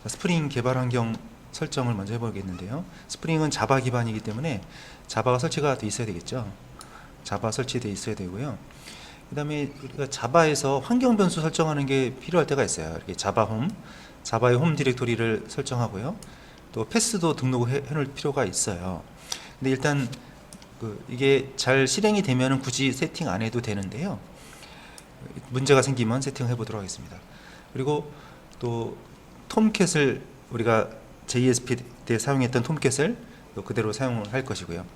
스프링 개발 환경 설정을 먼저 해보겠는데요. 스프링은 자바 기반이기 때문에 자바가 설치가 돼 있어야 되겠죠. 자바 설치되어 있어야 되고요. 그 다음에 우리가 자바에서 환경 변수 설정하는 게 필요할 때가 있어요. 이렇게 자바 홈, 자바의 홈 디렉토리를 설정하고요. 또 패스도 등록해 놓을 필요가 있어요. 근데 일단 이게 잘 실행이 되면 굳이 세팅 안 해도 되는데요. 문제가 생기면 세팅을 해보도록 하겠습니다. 그리고 또 톰캣을 우리가 JSP 때 사용했던 톰캣을 그대로 사용을 할 것이고요.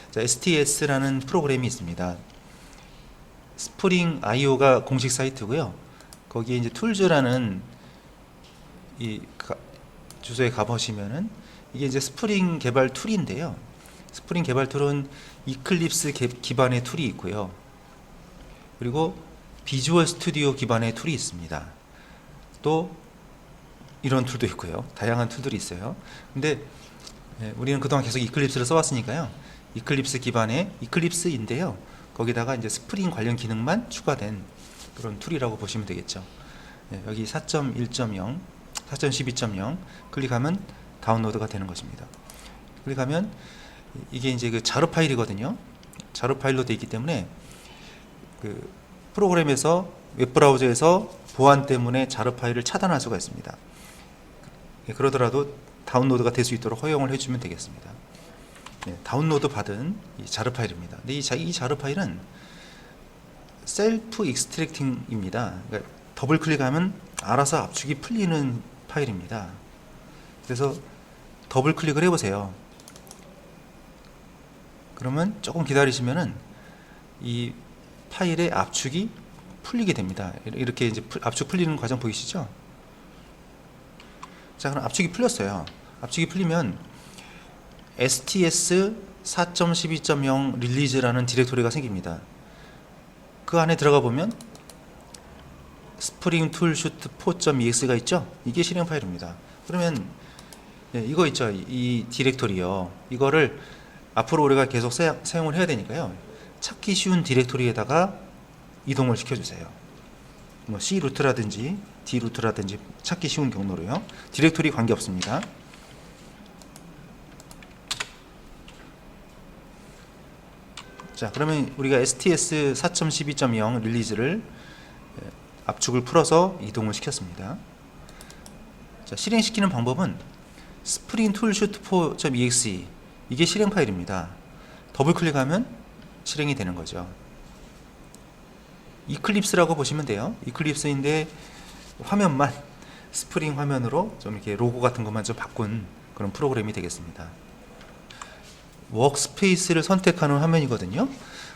자, STS라는 프로그램이 있습니다. 스프링 IO가 공식 사이트고요. 거기에 이제 툴즈라는 이 주소에 가보시면은 이게 이제 스프링 개발 툴인데요. 스프링 개발 툴은 이클립스 기반의 툴이 있고요. 그리고 비주얼 스튜디오 기반의 툴이 있습니다. 또 이런 툴도 있고요. 다양한 툴들이 있어요. 근데 우리는 그동안 계속 이클립스를 써왔으니까요. 이클립스 기반의 이클립스인데요. 거기다가 이제 스프링 관련 기능만 추가된 그런 툴이라고 보시면 되겠죠. 여기 4.1.0, 4.12.0 클릭하면 다운로드가 되는 것입니다. 클릭하면 이게 이제 그 자루 파일이거든요. 자루 파일로 되어 있기 때문에 그 프로그램에서 웹브라우저에서 보안 때문에 자루 파일을 차단할 수가 있습니다. 그러더라도 다운로드가 될 수 있도록 허용을 해주면 되겠습니다. 다운로드 받은 이 자르 파일입니다. 근데 이 자르 파일은 셀프 익스트랙팅입니다. 그러니까 더블 클릭하면 알아서 압축이 풀리는 파일입니다. 그래서 더블 클릭을 해보세요. 그러면 조금 기다리시면은 이 파일의 압축이 풀리게 됩니다. 이렇게 이제 압축 풀리는 과정 보이시죠? 자, 그럼 압축이 풀렸어요. 압축이 풀리면 STS 4.12.0 릴리즈라는 디렉토리가 생깁니다. 그 안에 들어가 보면 스프링 툴 슈트 4.ex가 있죠? 이게 실행 파일입니다. 그러면 이거 있죠? 이 디렉토리요. 이거를 앞으로 우리가 계속 사용을 해야 되니까요. 찾기 쉬운 디렉토리에다가 이동을 시켜주세요. 뭐 C 루트라든지 D 루트라든지 찾기 쉬운 경로로요. 디렉토리 관계없습니다. 자, 그러면 우리가 STS 4.12.0 릴리즈를 압축을 풀어서 이동을 시켰습니다. 자, 실행시키는 방법은 스프링 툴 슈트 4.exe 이게 실행 파일입니다. 더블 클릭하면 실행이 되는 거죠. 이클립스라고 보시면 돼요. 이클립스인데 화면만 스프링 화면으로 좀 이렇게 로고 같은 것만 좀 바꾼 그런 프로그램이 되겠습니다. 워크스페이스를 선택하는 화면이거든요.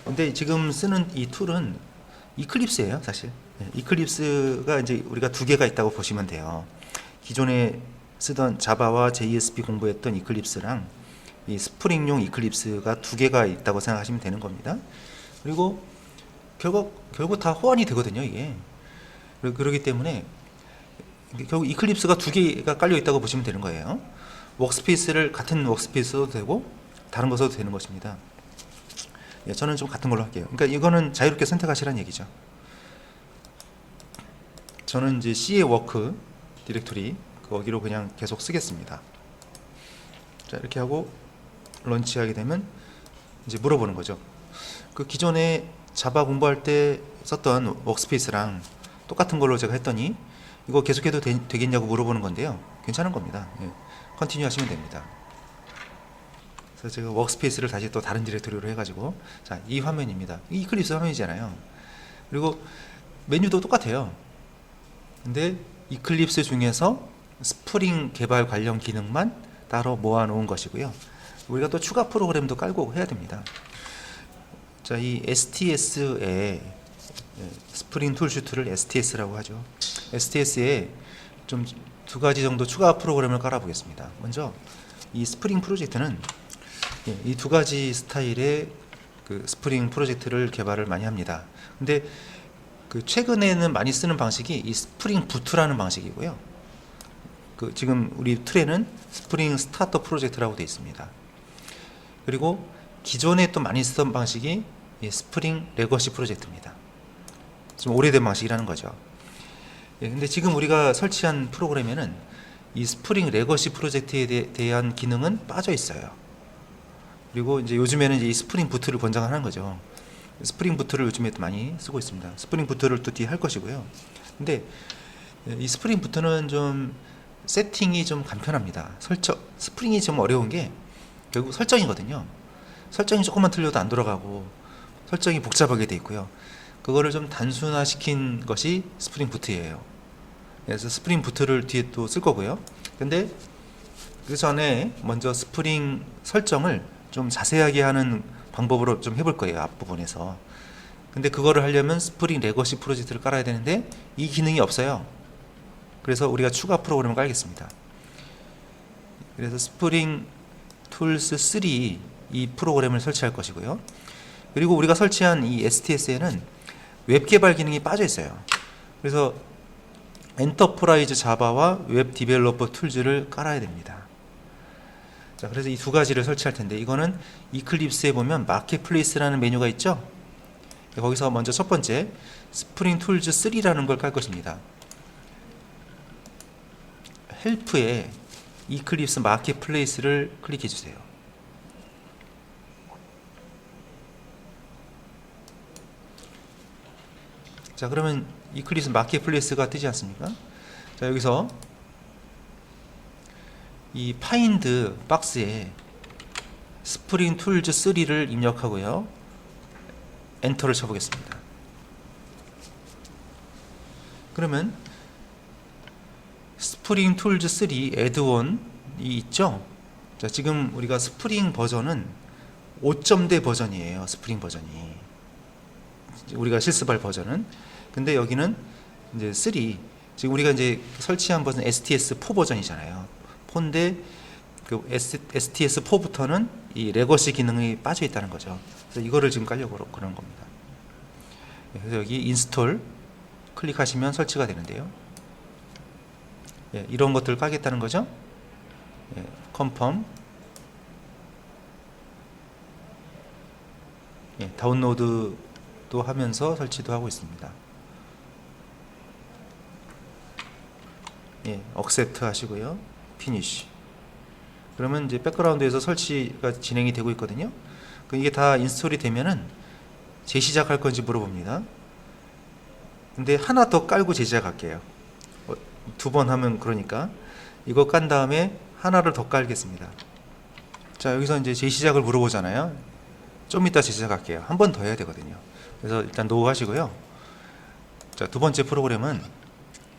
근데 지금 쓰는 이 툴은 이클립스예요, 사실. 이클립스가 이제 우리가 두 개가 있다고 보시면 돼요. 기존에 쓰던 자바와 JSP 공부했던 이클립스랑 이 스프링용 이클립스가 두 개가 있다고 생각하시면 되는 겁니다. 그리고 결국 다 호환이 되거든요, 이게. 그렇기 때문에 결국 이클립스가 두 개가 깔려 있다고 보시면 되는 거예요. 워크스페이스를 같은 워크스페이스도 되고 다른 것도 되는 것입니다. 저는 좀 같은 걸로 할게요. 그러니까 이거는 자유롭게 선택하시라는 얘기죠. 저는 이제 C의 워크 디렉토리 거기로 그냥 계속 쓰겠습니다. 자, 이렇게 하고 런치하게 되면 이제 물어보는 거죠. 그 기존에 자바 공부할 때 썼던 워크스페이스랑 똑같은 걸로 제가 했더니 이거 계속해도 되겠냐고 물어보는 건데요. 괜찮은 겁니다. 컨티뉴 하시면 됩니다. 그래서 제가 워크스페이스를 다시 또 다른 디렉토리로 해가지고, 자, 이 화면입니다. 이 이클립스 화면이잖아요. 그리고 메뉴도 똑같아요. 근데 이클립스 중에서 스프링 개발 관련 기능만 따로 모아놓은 것이고요. 우리가 또 추가 프로그램도 깔고 해야 됩니다. 자, 이 STS에 스프링 툴 슈트를 STS라고 하죠. STS에 좀 두 가지 정도 추가 프로그램을 깔아 보겠습니다. 먼저 이 스프링 프로젝트는 이 두 가지 스타일의 그 스프링 프로젝트를 개발을 많이 합니다. 근데 그 최근에는 많이 쓰는 방식이 이 스프링 부트라는 방식이고요. 그 지금 우리 툴에는 스프링 스타터 프로젝트라고 되어 있습니다. 그리고 기존에 또 많이 쓰던 방식이 이 스프링 레거시 프로젝트입니다. 좀 오래된 방식이라는 거죠. 근데 지금 우리가 설치한 프로그램에는 이 스프링 레거시 프로젝트에 대한 기능은 빠져 있어요. 그리고 이제 요즘에는 이제 이 스프링 부트를 권장하는 거죠. 스프링 부트를 요즘에 많이 쓰고 있습니다. 스프링 부트를 또 뒤에 할 것이고요. 근데 이 스프링 부트는 좀 세팅이 좀 간편합니다. 스프링이 좀 어려운 게 결국 설정이거든요. 설정이 조금만 틀려도 안 돌아가고 설정이 복잡하게 돼 있고요. 그거를 좀 단순화시킨 것이 스프링 부트예요. 그래서 스프링 부트를 뒤에 또 쓸 거고요. 근데 그 전에 먼저 스프링 설정을 좀 자세하게 하는 방법으로 좀 해볼 거예요. 앞부분에서. 근데 그거를 하려면 스프링 레거시 프로젝트를 깔아야 되는데 이 기능이 없어요. 그래서 우리가 추가 프로그램을 깔겠습니다. 그래서 스프링 툴스 3 이 프로그램을 설치할 것이고요. 그리고 우리가 설치한 이 STS에는 웹 개발 기능이 빠져 있어요. 그래서 엔터프라이즈 자바와 웹 디벨로퍼 툴즈를 깔아야 됩니다. 자, 그래서 이 두 가지를 설치할 텐데, 이거는 이클립스에 보면 마켓플레이스라는 메뉴가 있죠. 거기서 먼저 첫 번째 스프링 툴즈 3라는 걸 깔 것입니다. 헬프에 이클립스 마켓플레이스를 클릭해 주세요. 자, 그러면 이클립스 마켓플레이스가 뜨지 않습니까? 자, 여기서 이 파인드 박스에 스프링 툴즈 3를 입력하고요. 엔터를 쳐보겠습니다. 그러면 스프링 툴즈 3 애드온이 있죠? 자, 지금 우리가 스프링 버전은 5점대 버전이에요. 스프링 버전이. 우리가 실습할 버전은. 근데 여기는 이제 3. 지금 우리가 이제 설치한 버전 STS4 버전이잖아요. 4인데 그 STS4부터는 이 레거시 기능이 빠져 있다는 거죠. 그래서 이거를 지금 깔려고 그런 겁니다. 그래서 여기 인스톨 클릭하시면 설치가 되는데요. 예, 이런 것들을 깔겠다는 거죠. 예, 컨펌. 예, 다운로드도 하면서 설치도 하고 있습니다. 예, 억셉트 하시고요. 피니쉬. 그러면 이제 백그라운드에서 설치가 진행이 되고 있거든요. 이게 다 인스톨이 되면은 재시작할 건지 물어봅니다. 근데 하나 더 깔고 재시작할게요. 두 번 하면 그러니까 이거 깐 다음에 하나를 더 깔겠습니다. 자, 여기서 이제 재시작을 물어보잖아요. 좀 이따 재시작할게요. 한 번 더 해야 되거든요. 그래서 일단 노 하시고요. 자, 두 번째 프로그램은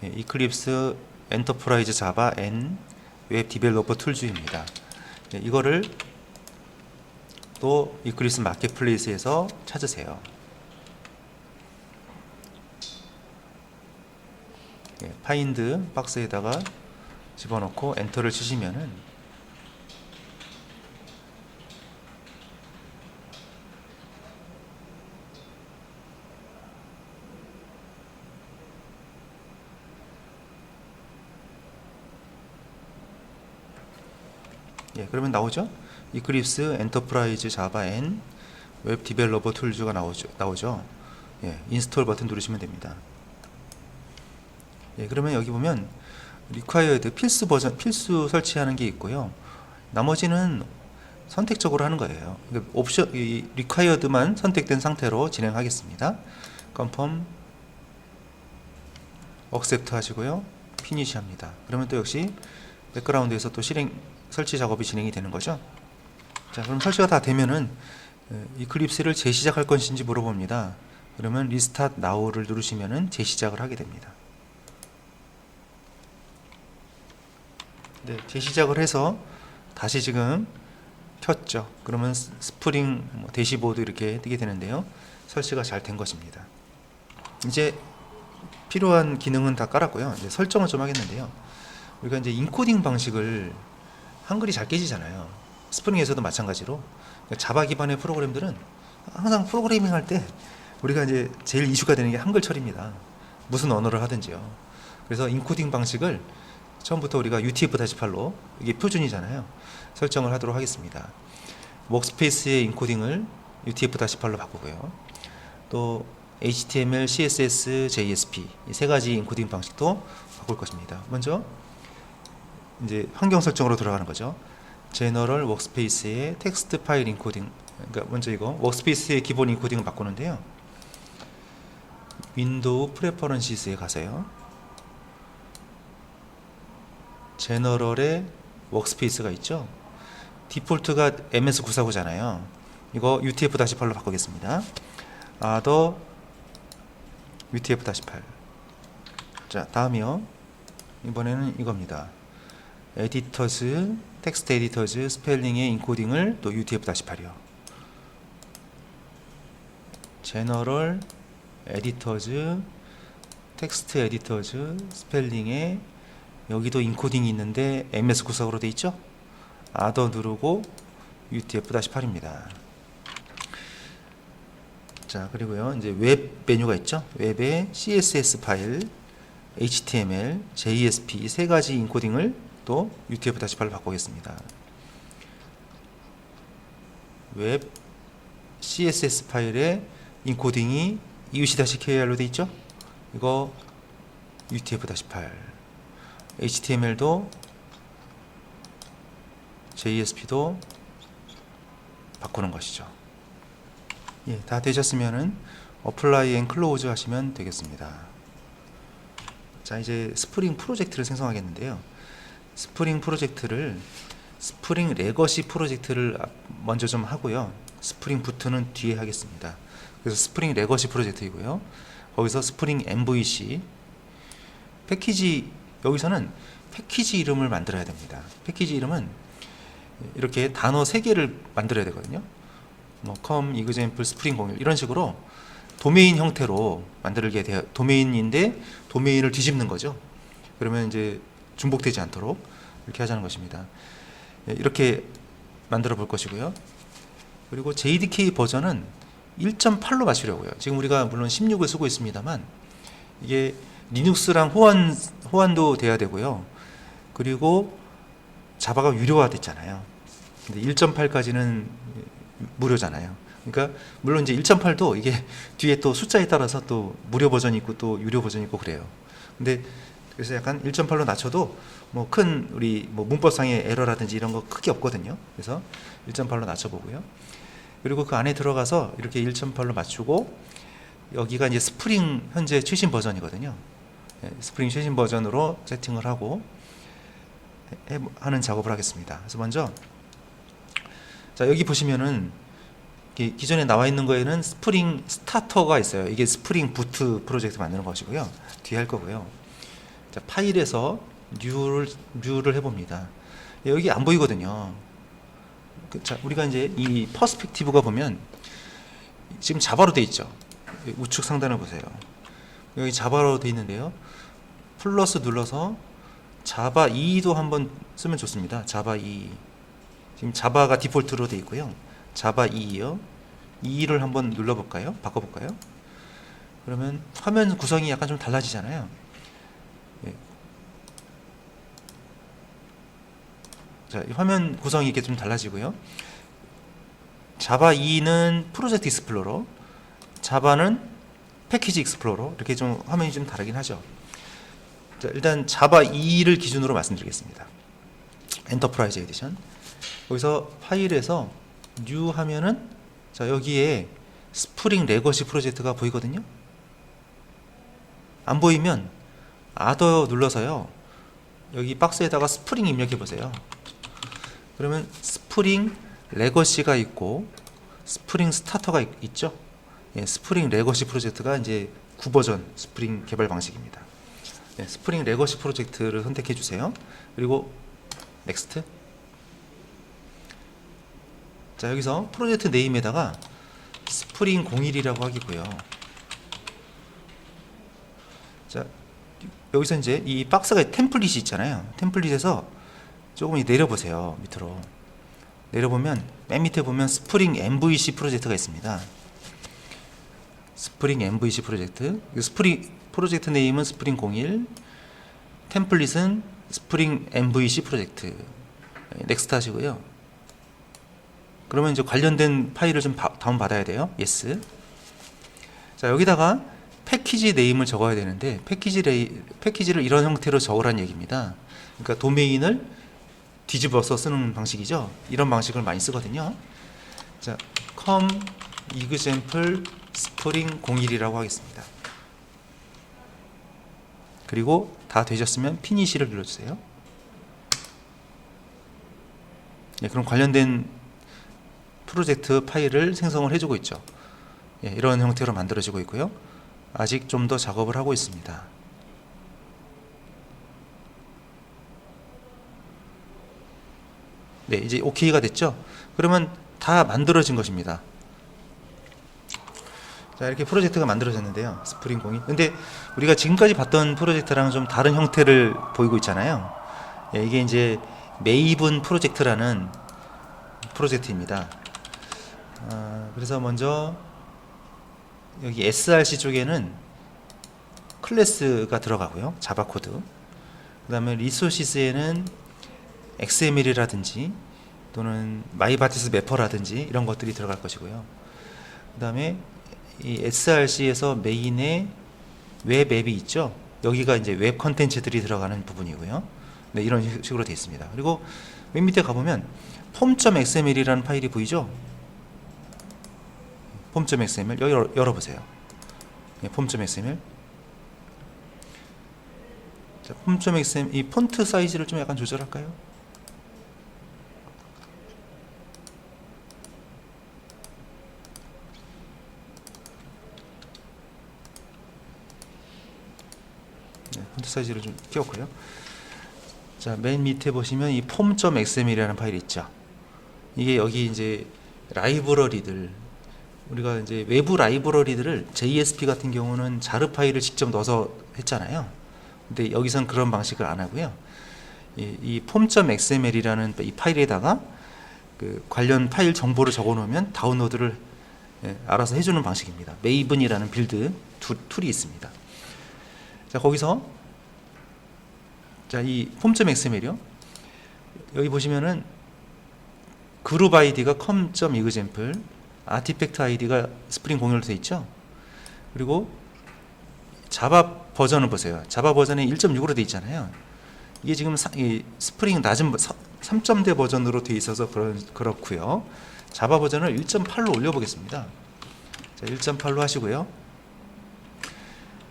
이클립스 엔터프라이즈 자바 N 웹 디벨로퍼 툴즈입니다. 이거를 또 이클립스 마켓플레이스에서 찾으세요. 파인드 박스에다가 집어넣고 엔터를 치시면은 그러면 나오죠? 이클립스 엔터프라이즈 자바 N 웹 디벨로퍼 툴즈가 나오죠. 인스톨 버튼 누르시면 됩니다. 그러면 여기 보면 required 필수 설치하는 게 있고요. 나머지는 선택적으로 하는 거예요. 옵션 required만 선택된 상태로 진행하겠습니다. confirm, accept 하시고요. finish 합니다. 그러면 또 역시 백그라운드에서 또 설치 작업이 진행이 되는 거죠. 자, 그럼 설치가 다 되면은 이클립스를 재시작할 것인지 물어봅니다. 그러면 리스타트 나우를 누르시면은 재시작을 하게 됩니다. 네, 재시작을 해서 다시 지금 켰죠. 그러면 스프링 대시보드 이렇게 뜨게 되는데요. 설치가 잘 된 것입니다. 이제 필요한 기능은 다 깔았고요. 이제 설정을 좀 하겠는데요. 우리가 이제 인코딩 방식을 한글이 잘 깨지잖아요. 스프링에서도 마찬가지로 자바 기반의 프로그램들은 항상 프로그래밍 할 때 우리가 이제 제일 이슈가 되는 게 한글 처리입니다. 무슨 언어를 하든지요. 그래서 인코딩 방식을 처음부터 우리가 UTF-8로 이게 표준이잖아요. 설정을 하도록 하겠습니다. 워크스페이스의 인코딩을 UTF-8로 바꾸고요. 또 HTML, CSS, JSP 이 세 가지 인코딩 방식도 바꿀 것입니다. 먼저 이제 환경 설정으로 들어가는 거죠. 제너럴 워크스페이스의 텍스트 파일 인코딩. 그러니까 먼저 이거 워크스페이스의 기본 인코딩을 바꾸는데요. 윈도우 프레퍼런시스에 가세요. 제너럴에 워크스페이스가 있죠. 디폴트가 MS949잖아요. 이거 UTF-8로 바꾸겠습니다. 더 UTF-8. 자, 다음이요. 이번에는 이겁니다. 에디터즈, 텍스트 에디터즈, 스펠링의 인코딩을 또 UTF-8이요. 제너럴 에디터즈, 텍스트 에디터즈, 스펠링에 여기도 인코딩이 있는데 MS949로 돼 있죠? 더 누르고 UTF-8입니다. 자, 그리고요, 이제 웹 메뉴가 있죠? 웹에 CSS 파일, HTML, JSP 이 세 가지 인코딩을 또 UTF-8로 바꾸겠습니다. 웹 CSS 파일에 인코딩이 EUC-KR로 돼 있죠? 이거 UTF-8. HTML도 JSP도 바꾸는 것이죠. 예, 다 되셨으면은 어플라이 앤 클로즈 하시면 되겠습니다. 자, 이제 스프링 프로젝트를 생성하겠는데요. 스프링 프로젝트를 스프링 레거시 프로젝트를 먼저 좀 하고요. 스프링 부트는 뒤에 하겠습니다. 그래서 스프링 레거시 프로젝트이고요. 거기서 스프링 MVC 패키지, 여기서는 패키지 이름을 만들어야 됩니다. 패키지 이름은 이렇게 단어 3개를 만들어야 되거든요. 뭐 com, example, spring 01 이런 식으로 도메인 형태로 만들게 돼요. 도메인인데 도메인을 뒤집는 거죠. 그러면 이제 중복되지 않도록 이렇게 하자는 것입니다. 이렇게 만들어 볼 것이고요. 그리고 JDK 버전은 1.8로 맞추려고요. 지금 우리가 물론 16을 쓰고 있습니다만 이게 리눅스랑 호환도 돼야 되고요. 그리고 자바가 유료화 됐잖아요. 근데 1.8까지는 무료잖아요. 그러니까 물론 이제 1.8도 이게 뒤에 또 숫자에 따라서 또 무료 버전이 있고 또 유료 버전이 있고 그래요. 근데 그래서 약간 1.8로 낮춰도 뭐 큰 우리 뭐 문법상의 에러라든지 이런 거 크게 없거든요. 그래서 1.8로 낮춰보고요. 그리고 그 안에 들어가서 이렇게 1.8로 맞추고 여기가 이제 스프링 현재 최신 버전이거든요. 스프링 최신 버전으로 세팅을 하고 하는 작업을 하겠습니다. 그래서 먼저 자, 여기 보시면은 기존에 나와 있는 거에는 스프링 스타터가 있어요. 이게 스프링 부트 프로젝트 만드는 것이고요. 뒤에 할 거고요. 자, 파일에서 뉴를 해봅니다. 여기 안 보이거든요. 자, 우리가 이제 이 퍼스펙티브가 보면 지금 자바로 돼 있죠. 우측 상단을 보세요. 여기 자바로 돼 있는데요. 플러스 눌러서 자바 2도 한번 쓰면 좋습니다. 자바 2. 지금 자바가 디폴트로 돼 있고요. 자바 2요. 2를 한번 눌러볼까요? 바꿔볼까요? 그러면 화면 구성이 약간 좀 달라지잖아요. 예. 자, 이 화면 구성이 이렇게 좀 달라지고요. 자바 2는 프로젝트 익스플로러, 자바는 패키지 익스플로러, 이렇게 좀 화면이 좀 다르긴 하죠. 자, 일단 자바 2를 기준으로 말씀드리겠습니다. 엔터프라이즈 에디션. 여기서 파일에서 뉴 하면은 자, 여기에 스프링 레거시 프로젝트가 보이거든요. 안 보이면 더 눌러서요. 여기 박스에다가 스프링 입력해 보세요. 그러면 스프링 레거시가 있고 스프링 스타터가 있죠. 예, 스프링 레거시 프로젝트가 이제 9버전 스프링 개발 방식입니다. 예, 스프링 레거시 프로젝트를 선택해 주세요. 그리고 넥스트. 자, 여기서 프로젝트 네임에다가 스프링 01이라고 하기고요. 자, 여기서 이제 이 박스가 템플릿이 있잖아요. 템플릿에서 조금 내려보세요. 밑으로 내려보면 맨 밑에 보면 스프링 MVC 프로젝트가 있습니다. 스프링 MVC 프로젝트. 스프링 프로젝트 네임은 스프링 01, 템플릿은 스프링 MVC 프로젝트. 넥스트 하시고요. 그러면 이제 관련된 파일을 좀 다운 받아야 돼요. yes. 자, 여기다가 패키지 네임을 적어야 되는데 패키지를 이런 형태로 적으라는 얘기입니다. 그러니까 도메인을 뒤집어서 쓰는 방식이죠. 이런 방식을 많이 쓰거든요. 자, com example spring 01이라고 하겠습니다. 그리고 다 되셨으면 피니시를 눌러주세요. 예, 그럼 관련된 프로젝트 파일을 생성을 해주고 있죠. 예, 이런 형태로 만들어지고 있고요. 아직 좀 더 작업을 하고 있습니다. 네, 이제 OK가 됐죠. 그러면 다 만들어진 것입니다. 자, 이렇게 프로젝트가 만들어졌는데요. 스프링 02. 근데 우리가 지금까지 봤던 프로젝트랑은 좀 다른 형태를 보이고 있잖아요. 예, 이게 이제 메이븐 프로젝트라는 프로젝트입니다. 그래서 먼저 여기 src 쪽에는 클래스가 들어가고요. 자바 코드. 그 다음에 리소시스에는 XML이라든지 또는 마이바티스 매퍼라든지 이런 것들이 들어갈 것이고요. 그 다음에 이 src에서 메인에 웹 앱이 있죠. 여기가 이제 웹 컨텐츠들이 들어가는 부분이고요. 네, 이런 식으로 되어 있습니다. 그리고 맨 밑에 가보면 form.xml이라는 파일이 보이죠? form.xml 여기 열어보세요. 네, form.xml. 자, form.xml 이 폰트 사이즈를 좀 약간 조절할까요? 네, 폰트 사이즈를 좀 키웠고요. 자, 맨 밑에 보시면 이 form.xml이라는 파일이 있죠. 이게 여기 이제 라이브러리들, 우리가 이제 외부 라이브러리들을 JSP 같은 경우는 자르 파일을 직접 넣어서 했잖아요. 근데 여기선 그런 방식을 안 하고요. 이 form.xml이라는 이 파일에다가 그 관련 파일 정보를 적어 놓으면 다운로드를 알아서 해주는 방식입니다. 메이븐이라는 빌드 툴이 있습니다. 자, 거기서 자, 이 form.xml이요. 여기 보시면은 그룹 아이디가 com.example, 아티팩트 아이디가 스프링 01로 되어 있죠. 그리고 자바 버전을 보세요. 자바 버전이 1.6으로 되어 있잖아요. 이게 지금 이 스프링 낮은 3.0대 버전으로 되어 있어서 그렇고요. 자바 버전을 1.8로 올려보겠습니다. 자, 1.8로 하시고요.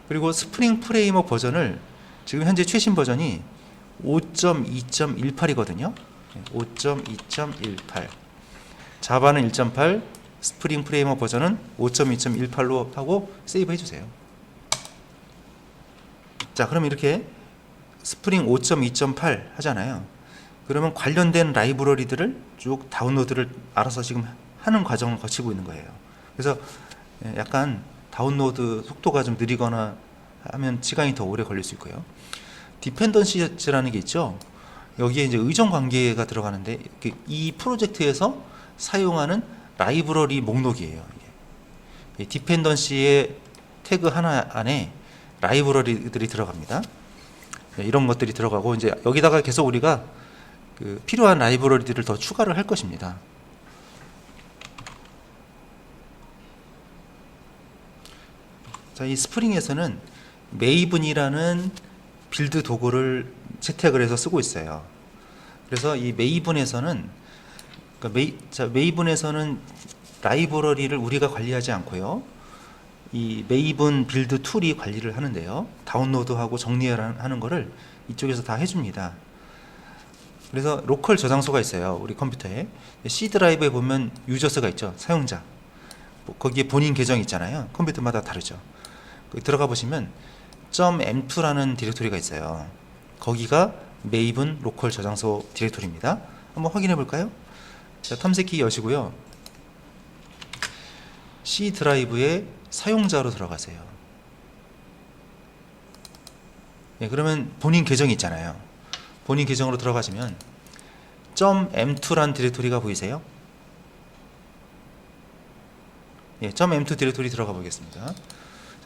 그리고 스프링 프레임워크 버전을 지금 현재 최신 버전이 5.2.18이거든요. 5.2.18. 자바는 1.8, 스프링 프레임워크 버전은 5.2.18로 하고 세이브 해주세요. 자, 그럼 이렇게 스프링 5.2.8 하잖아요. 그러면 관련된 라이브러리들을 쭉 다운로드를 알아서 지금 하는 과정을 거치고 있는 거예요. 그래서 약간 다운로드 속도가 좀 느리거나 하면 시간이 더 오래 걸릴 수 있고요. 디펜던시라는 게 있죠. 여기에 이제 의존 관계가 들어가는데 이 프로젝트에서 사용하는 라이브러리 목록이에요. 이게 디펜던시의 태그 하나 안에 라이브러리들이 들어갑니다. 이런 것들이 들어가고 이제 여기다가 계속 우리가 그 필요한 라이브러리들을 더 추가를 할 것입니다. 자, 이 스프링에서는 메이븐이라는 빌드 도구를 채택을 해서 쓰고 있어요. 그래서 이 메이븐에서는 메이븐에서는 라이브러리를 우리가 관리하지 않고요. 이 메이븐 빌드 툴이 관리를 하는데요. 다운로드하고 정리하는 거를 이쪽에서 다 해줍니다. 그래서 로컬 저장소가 있어요. 우리 컴퓨터에. C 드라이브에 보면 유저스가 있죠. 사용자. 거기에 본인 계정이 있잖아요. 컴퓨터마다 다르죠. 거기 들어가 보시면 .m2라는 디렉토리가 있어요. 거기가 메이븐 로컬 저장소 디렉토리입니다. 한번 확인해 볼까요? 자, 탐색기 여시고요. C 드라이브에 사용자로 들어가세요. 예, 그러면 본인 계정이 있잖아요. 본인 계정으로 들어가시면 .m2라는 디렉토리가 보이세요? 예, .m2 디렉토리 들어가 보겠습니다.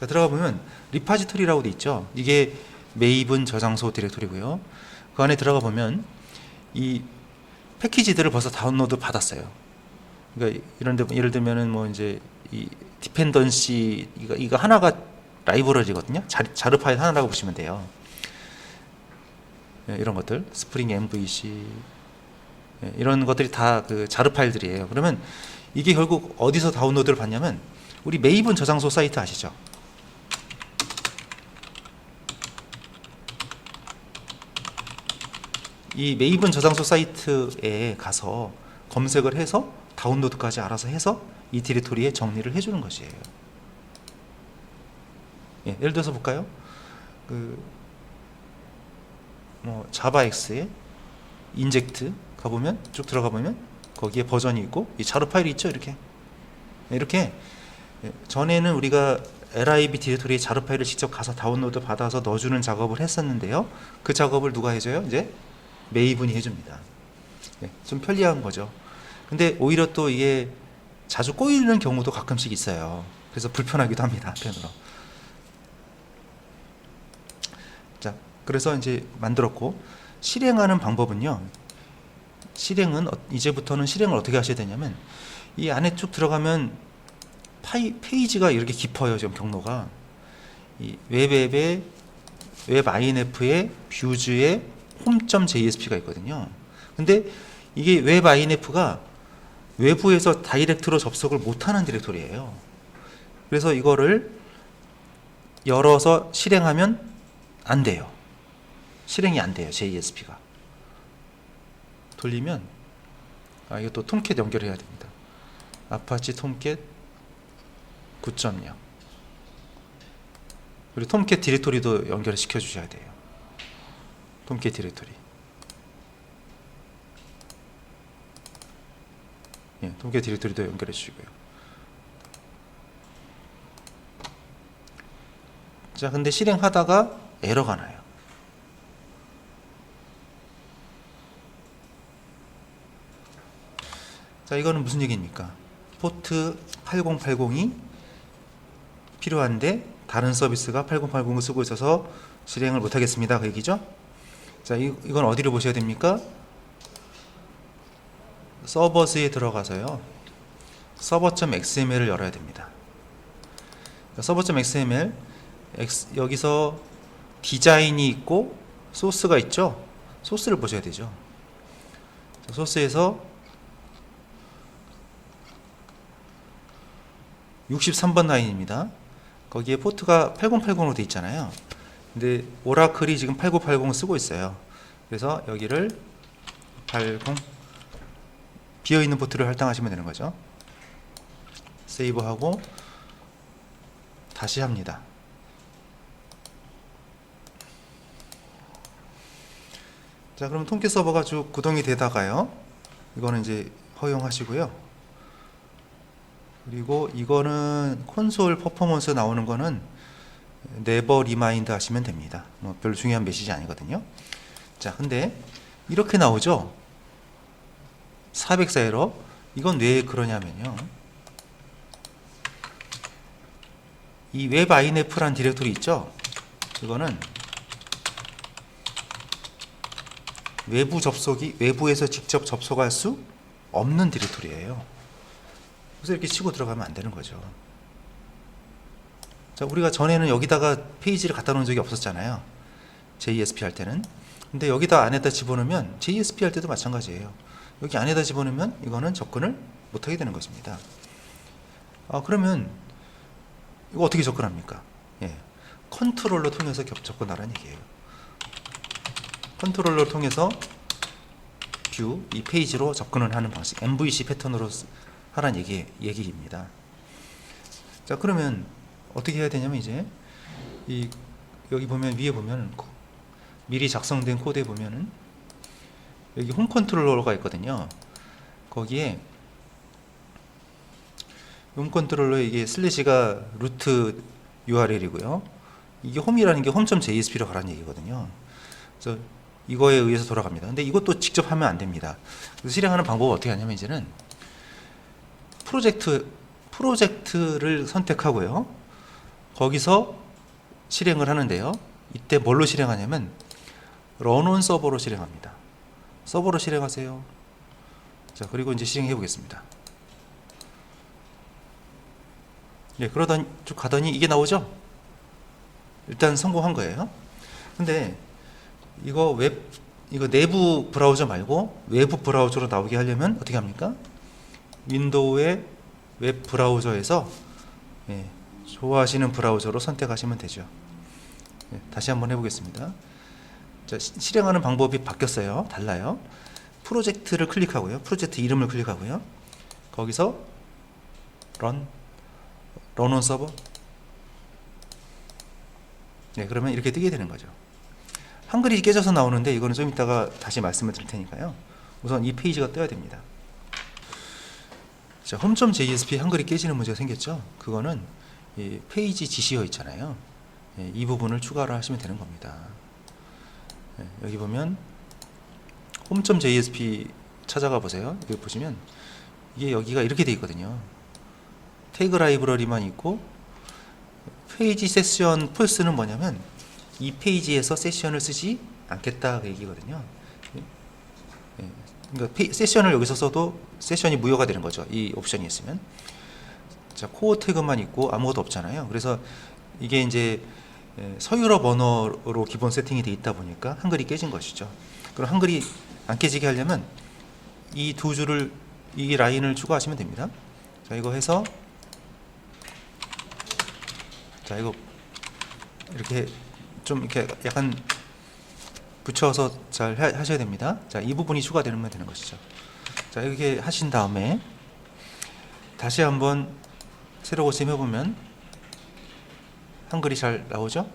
자, 들어가 보면 리파지토리라고 돼 있죠. 이게 메이븐 저장소 디렉토리고요. 그 안에 들어가 보면 이 패키지들을 벌써 다운로드 받았어요. 그러니까 이런데 예를 들면은 뭐 이제 이 디펜던시 이거 하나가 라이브러리거든요. 자르 파일 하나라고 보시면 돼요. 예, 이런 것들 스프링 MVC 예, 이런 것들이 다 그 자르 파일들이에요. 그러면 이게 결국 어디서 다운로드를 받냐면 우리 메이븐 저장소 사이트 아시죠? 이 메이븐 저장소 사이트에 가서 검색을 해서 다운로드까지 알아서 해서 이 디렉토리에 정리를 해주는 것이에요. 예, 예를 들어서 볼까요? 뭐 자바X에 인젝트 가보면 쭉 들어가 보면 거기에 버전이 있고 이 자르 파일이 있죠. 이렇게 전에는 우리가 lib 디렉토리에 자르 파일을 직접 가서 다운로드 받아서 넣어주는 작업을 했었는데요. 그 작업을 누가 해줘요? 이제 메이븐이 해줍니다. 좀 편리한 거죠. 근데 오히려 또 이게 자주 꼬이는 경우도 가끔씩 있어요. 그래서 불편하기도 합니다. 한편으로. 자, 그래서 이제 만들었고 실행하는 방법은요. 실행은 이제부터는 실행을 어떻게 하셔야 되냐면 이 안에 쭉 들어가면 페이지가 이렇게 깊어요. 지금 경로가 이 웹앱에 웹inf에 뷰즈에 home.jsp가 있거든요. 근데 이게 웹inf가 외부에서 다이렉트로 접속을 못하는 디렉토리예요. 그래서 이거를 열어서 실행하면 안 돼요. 실행이 안 돼요. JSP가 돌리면 이것도 톰캣 연결해야 됩니다. 아파치 톰캣 9.0 그리고 톰캣 디렉토리도 연결을 시켜 주셔야 돼요. 톰캣 디렉토리. 예, 톰캣 디렉토리도 연결해 주시고요. 자, 근데 실행하다가 에러가 나요. 자, 이거는 무슨 얘기입니까? 포트 8080이 필요한데 다른 서비스가 8080을 쓰고 있어서 실행을 못하겠습니다. 그 얘기죠? 자, 이건 어디를 보셔야 됩니까? 서버스에 들어가서요. 서버.xml을 열어야 됩니다. 서버.xml 여기서 디자인이 있고 소스가 있죠? 소스를 보셔야 되죠. 소스에서 63번 라인입니다. 거기에 포트가 8080으로 되어 있잖아요. 근데 오라클이 지금 8980을 쓰고 있어요. 그래서 여기를 80 비어있는 포트를 할당하시면 되는 거죠. 세이브하고 다시 합니다. 자, 그럼 톰캣 서버가 쭉 구동이 되다가요. 이거는 이제 허용하시고요. 그리고 이거는 콘솔 퍼포먼스 나오는 거는 네버 리마인드 하시면 됩니다. 뭐 별로 중요한 메시지 아니거든요. 자, 근데 이렇게 나오죠. 404 에러. 이건 왜 그러냐면요. 이 웹inf라는 디렉토리 있죠. 이거는 외부에서 직접 접속할 수 없는 디렉토리예요. 그래서 이렇게 치고 들어가면 안 되는 거죠. 자, 우리가 전에는 여기다가 페이지를 갖다 놓은 적이 없었잖아요. JSP 할 때는. 근데 여기다 안에다 집어넣으면 JSP 할 때도 마찬가지예요. 여기 안에다 집어넣으면 이거는 접근을 못하게 되는 것입니다. 그러면 이거 어떻게 접근합니까? 예, 컨트롤러 통해서 접근하라는 얘기예요. 컨트롤러 통해서 뷰, 이 페이지로 접근을 하는 방식, MVC 패턴으로 하라는 얘기입니다. 자, 그러면 어떻게 해야 되냐면 이제 여기 보면 위에 보면 미리 작성된 코드에 보면은 여기 홈 컨트롤러가 있거든요. 거기에 홈 컨트롤러에 이게 슬래시가 루트 URL이고요. 이게 홈이라는 게 home.jsp로 가라는 얘기거든요. 그래서 이거에 의해서 돌아갑니다. 근데 이것도 직접 하면 안 됩니다. 그래서 실행하는 방법은 어떻게 하냐면 이제는 프로젝트를 선택하고요. 거기서 실행을 하는데요. 이때 뭘로 실행하냐면 런온 서버로 실행합니다. 서버로 실행하세요. 자, 그리고 이제 실행해 보겠습니다. 예, 그러다 쭉 가더니 이게 나오죠? 일단 성공한 거예요. 근데 이거 내부 브라우저 말고 외부 브라우저로 나오게 하려면 어떻게 합니까? 윈도우의 웹 브라우저에서 예, 좋아하시는 브라우저로 선택하시면 되죠. 예, 다시 한번 해보겠습니다. 자, 실행하는 방법이 바뀌었어요. 달라요. 프로젝트를 클릭하고요. 프로젝트 이름을 클릭하고요. 거기서 run on 서버. 네, 그러면 이렇게 뜨게 되는 거죠. 한글이 깨져서 나오는데 이거는 좀 이따가 다시 말씀을 드릴 테니까요. 우선 이 페이지가 떠야 됩니다. 자, home.jsp 한글이 깨지는 문제가 생겼죠. 그거는 이 페이지 지시어 있잖아요. 예, 이 부분을 추가를 하시면 되는 겁니다. 예, 여기 보면 home.jsp 찾아가 보세요. 여기 보시면 이게 여기가 이렇게 되어 있거든요. 태그 라이브러리만 있고 페이지 세션 폴스는 뭐냐면 이 페이지에서 세션을 쓰지 않겠다 그 얘기거든요. 예, 그러니까 세션을 여기서 써도 세션이 무효가 되는 거죠. 이 옵션이 있으면. 자, 코어 태그만 있고 아무것도 없잖아요. 그래서 이게 이제 서유럽 언어로 기본 세팅이 되어 있다 보니까 한글이 깨진 것이죠. 그럼 한글이 안 깨지게 하려면 이 두 줄을, 이 라인을 추가하시면 됩니다. 자, 이거 해서, 자, 이거 이렇게 좀 이렇게 약간 붙여서 잘 하셔야 됩니다. 자, 이 부분이 추가되면 되는 것이죠. 자, 이렇게 하신 다음에 다시 한번 새로 고침해 보면 한글이 잘 나오죠?